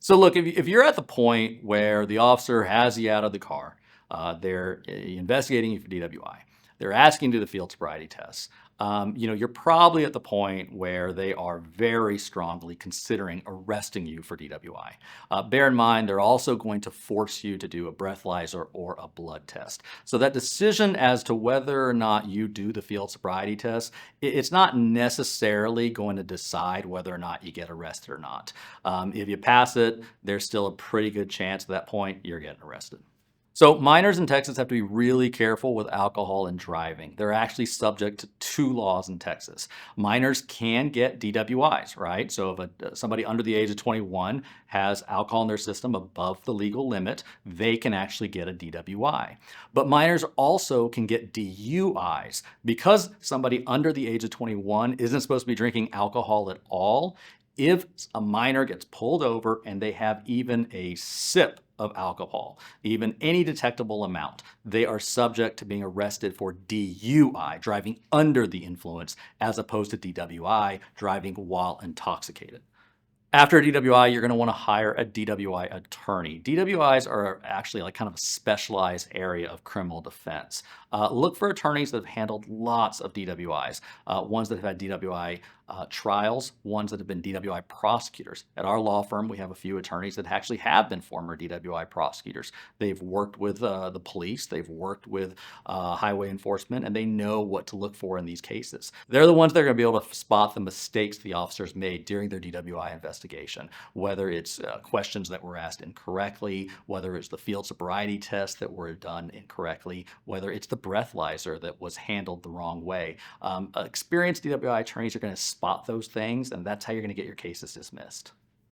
So look, if you're at the point where the officer has you out of the car, they're investigating you for DWI, they're asking you to do the field sobriety tests. You're probably at the point where they are very strongly considering arresting you for DWI. Bear in mind, they're also going to force you to do a breathalyzer or a blood test. So that decision as to whether or not you do the field sobriety test, it's not necessarily going to decide whether or not you get arrested or not. If you pass it, there's still a pretty good chance at that point you're getting arrested. So minors in Texas have to be really careful with alcohol and driving. They're actually subject to two laws in Texas. Minors can get DWIs, right? So if somebody under the age of 21 has alcohol in their system above the legal limit, they can actually get a DWI. But minors also can get DUIs. Because somebody under the age of 21 isn't supposed to be drinking alcohol at all, if a minor gets pulled over and they have even a sip of alcohol, even any detectable amount, they are subject to being arrested for DUI, driving under the influence, as opposed to DWI, driving while intoxicated. After a DWI, you're going to want to hire a DWI attorney. DWIs are actually like kind of a specialized area of criminal defense. Look for attorneys that have handled lots of DWIs, ones that have had DWI trials, ones that have been DWI prosecutors. At our law firm, we have a few attorneys that actually have been former DWI prosecutors. They've worked with the police, they've worked with highway enforcement, and they know what to look for in these cases. They're the ones that are going to be able to spot the mistakes the officers made during their DWI investigation, whether it's questions that were asked incorrectly, whether it's the field sobriety tests that were done incorrectly, whether it's the breathalyzer that was handled the wrong way. Experienced DWI attorneys are going to spot those things, and that's how you're going to get your cases dismissed.